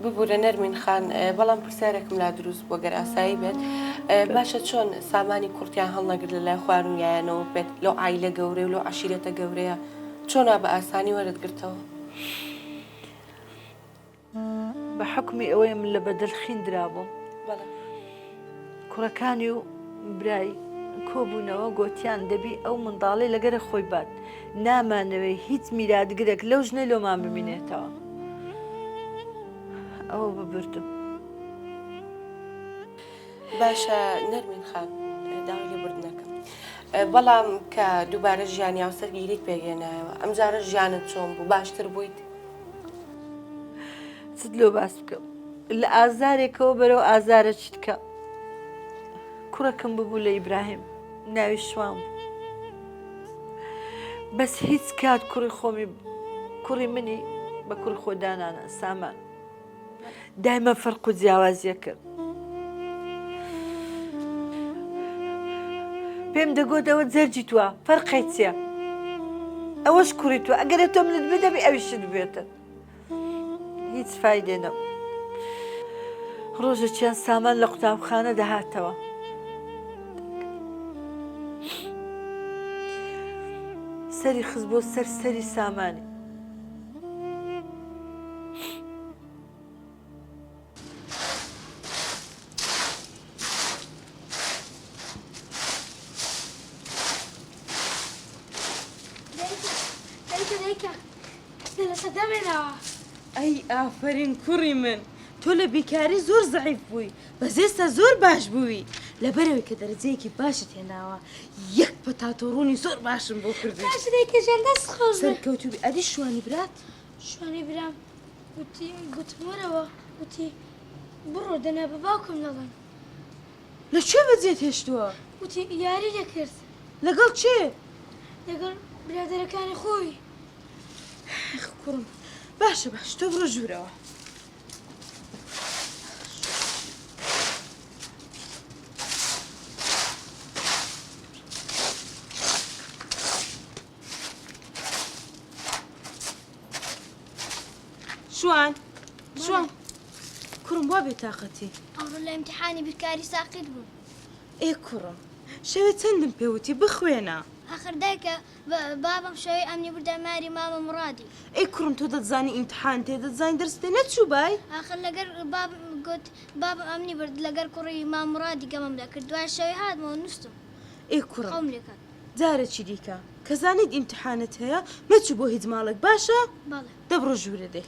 ببوورە نەرمین خان بەڵام پرسیارێکم لا دروست بۆ گەر ئاسایی بێت باشە چۆن سامانی کورتیان هەڵنەگرت لە لای خوارویانەوە بێت لەو عیلە گەورەی و لەو عشیرەتە گەورەیە چۆنا بە ئاسانی وەرتگرتەوە بە حکمی ئەوەی من لە بەدڵخین درابووم کوڕەکانی و برای کۆبوونەوە گوتیان دەبی ئەو منداڵی لەگەرە خۆی بات نامانەوەی هیچ میراتگرێک لەو ژنە لۆمان ببینێتەوە ئەوە ببردم باشە نەرمین خان داوای لێبوردنەکەم بەڵام کە دووبارە ژیانی هاوسەرگیریت پێگەێنایەوە ئەم جارە ژیانت چۆن بوو باشتر بوویت چت لۆ باس بکەم لە ئازارێکەوە بەرەو ئازارە چیتکە کوڕەکەم ببوو لە ئیبراهیم ناوی شوان بوو بەس هیچ کات کوڕی منی بە کوڕی خۆدانانە سامان دایمە فەرق و جیاوازیە کرد پێم دەگوت ئەوە جەرجی تووە فەرقی چییە ئەوەش کوڕی تووە ئەگەرە تۆ منت بدەبی ئەویشت بێتە هیچ فایدێ نەبوو ڕۆژێکیان سامان لە قوتابخانە دەهاتەوە سەری خز بۆ سەری سامانی ئەی ئافرین کوڕی من تۆ لە بیکاری زۆر زەعیف بووی بەس ئێستا زۆر باش بووی لەبەرەوەی کە دەرەجەیەکی باشت هێناوە یەک پەتاتۆڕوونی زۆر باشم بۆ کردی سەرکەوتوبی ئەدی شوانی برات شوانی برام گوتمەرەوە وتی بڕۆ دەنا بە باوکم دەڵێن لەکوێ بەجێت هێشتووە وتی یاری دەکرد لەگەڵ چێ لەگەڵ برادەرەکانی خۆی کوڕم باشە باش تۆ بڕۆ ژوورەوە شوان کوڕم وا بێتاقەتی ئەوڕۆ لە ئیمتیحانی بیرکاری ساقیت بوو ئێ کوڕم شەوێ چەندم پێوتی بخوێنە آخر دایکە بابم شەوەی ئەمنی بردە ماری مامە مڕادی ئەی کوڕم تۆ دەتزانی ئیمتحان تێ دەتزانی دەرس تێ نەچوو بای آخر لەگەر بابم گوت بابم ئەمنی برد لەگەر کوڕی مامڕادی گەمەم دەکرد دوای شەوەی هاتمەوە نووسم ئێ کوڕم خەم لێکات جارێکی دیکە کە زانیت ئیمتحانت هەیە مەچوو بۆ هیچ ماڵێک باشە بەڵێ دەبڕۆ ژوورە دێ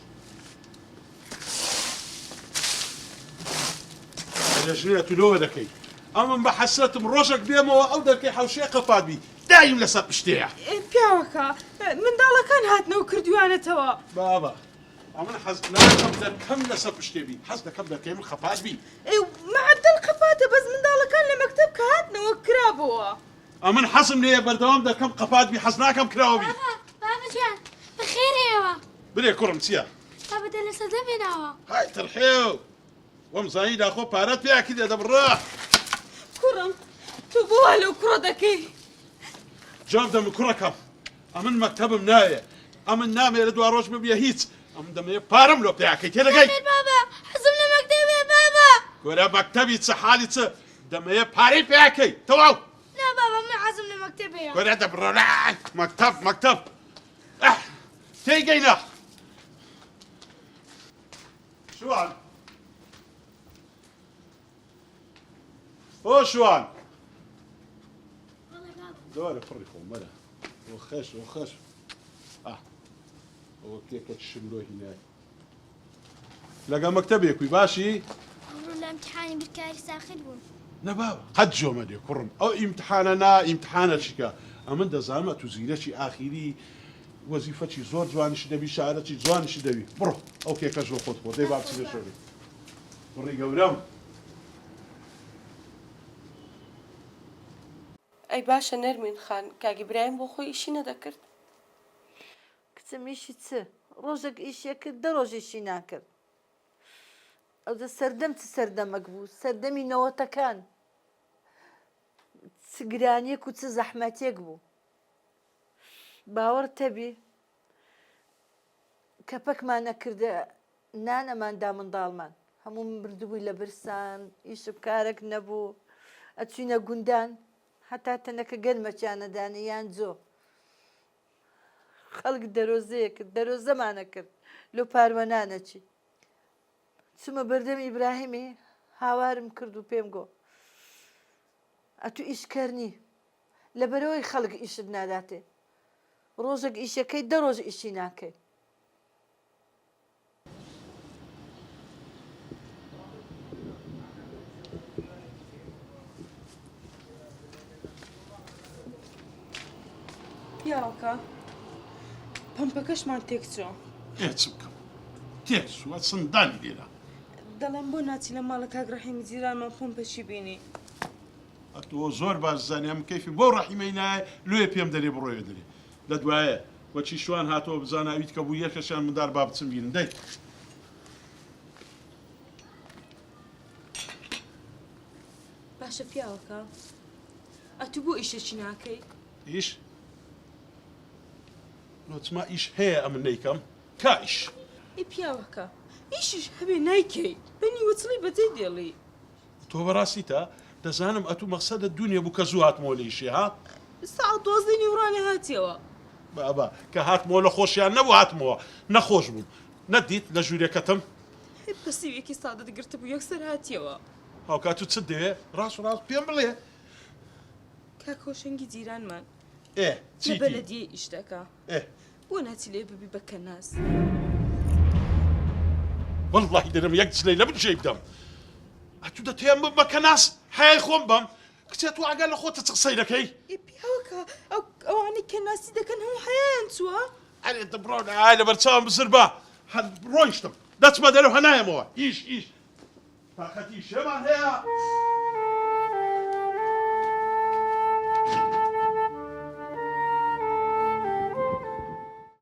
ژنە تولۆوە دەکەی ئەمن بە حەسەتم ڕۆژێک بێمەوە ئەو دەرکەی حەوشەیە قەپاتبی دایم لەسەر پشتەیە پیاوەکە منداڵەکان هاتنەوە کردوانەتەوە بابا ئەمن حەز ناکەم دەرکەم لەسەر پشتێبی حەز دەکەم دەرکەی من خەپاتبی معدل قەپاتە بەس منداڵەکان لە مەکتەب کە هاتنەوە کرابەوە ئەمن حەزم لێیە بەردەوام دەرکەم قەپاتبی حەز ناکەم کراوەبی بابەجان بەخێرەوە برێ کوڕم چییە بابە دە لە سەدە بێناوە های ترحێو وەم زانی داخۆ پارەت پێیاکی دێ دەبڕە کوڕم تو بۆ لەو کوڕە دەکەی جواب دەم کوڕەکەم ئەمن مەکتەبم نایە ئەمن نامێ لە دوا ڕۆژ ببیە هیچ ئەم دەمەیە پارەم لۆ پێیاکەی تێدەگەی بابا حەزم لە مەکتەبێ بابا گۆرە مەکتەبی چه حالی چه دەمەیە پارەی پێیاکەی تەواو نا بابا من حەزم لە مەکتەبەیە گۆرە دەبڕە مەکتەب تێیگەینە شوان ئۆ شوان زۆرە پڕی خۆم مەرە ئۆ خەش ئەوە کێکە شمرۆ هینای لەگە مەکتەبێکوی باشی ئەوڕۆ لە ئیمتیحانی بیرکاری ساقیت بوون نەباوە قەت جۆمە دێ کوڕم ئەو ئیمتحانە نا ئیمتحانە چیکە ئەمن دەزانمە تو زیرەکی ئاخیری وەزیفەکی زۆر جوانیشی دەبی شارەکی جوانیشی دەبی بڕۆ ئەو کێکەش بۆ خۆت خۆ دەی باچی دەشۆری بڕی گەورەم ئەی باشە نەرمین خان کاگیبرایم بۆ خۆی ئیشی نەدەکرد کچم ئیشی چ ڕۆژێک ئیشیە کرد دە ڕۆژێشی ناکرد ئەو دە سەردەم چ سەردەمەک بوو سەردەمی نەوەتەکان چ گرانیەک و چ زەحمەتێک بوو باوەڕ تەبی کە پەکمان نەکردە نانەماندا منداڵمان هەموو بردبووی لە برسان ئیش کارێک نەبوو ئەچوینە گوندان هەتا تەنەکە گەرمەچیانەدانە یان جۆ خەڵک دەرۆزەیە کرد دەرۆزەمانە کرد لۆ پاروەنانەچی چمە بەردەم ئیبراهیمی هاوارم کرد و پێم گۆ ئەتو ئیشکەرنی لەبەرەوەی خەڵک ئیشت ناداتێ ڕۆژێک ئیشەکەی دە ڕۆژ ئیشی ناکەی پیاوەکە پەمپەکەشمان تێکچۆ ئێ چ بکەم تێکسووە سندانی لێرە دەڵێن بۆ ناچی لە ماڵە کاگڕەحیمی جیرانمان پۆمپەشی بینی تۆ زۆر باش زانانی ئەم کەیفی بۆ ڕەحیمەی نایە لێ پێم دەرێ بڕۆیە دەرێ لە دوایە وەچی شوان هاتەوە بزاناویت کە بوو یەکەشیان مندار با بچم بینن دەی باشە پیاوەکە ئەتو بۆ ئیشەکی ناکەی ئیش نۆچما ئیش هەیە ئەمن نەیکەم کا ئیش ئی پیاوەکە ئیشیش هەبێ نایکەی بەنی وەچڵی بەجێ دێڵی تۆ بەڕاستی تا دەزانم ئەتو مەقسەدە دونیە بوو کە زوو هاتمەوە لە ئیشێ ها ساعت 12 نیورانی هاتیەوە بابا کە هاتمەوە لە خۆشیان نەبوو هاتمەوە نەخۆش بووم نەدیت لە ژوورێکەتم پەسیوێکی سادە دەگرتە بوو یەکسەر هاتیەوە هاوکات و چ دەوێ ڕاست و ڕاست پێم بڵێ کاکۆشەنگی جیرانمان ئێ لە چیتی بەلەدیە ئیش دەکا ئێ بۆ ناچی لێ ببی بە کەناس والله دەرم یەک جلەی لە بنشەی بدەم ئەتو دەتێم بە کەناس هەیە خۆم بەم کچێت و ئاگا لە خۆتە چ قسەی دەکەی ئی پیاوەکە ئەوانەی کەناسی دەکەن هەموو حەیان چووە ئەرێ دەبڕۆن ئای لە بەرچاوم بزر بە ڕۆیشتم دەچمە دەرەوە هەنایەمەوە ئیش تاقەتی شێمان هەیە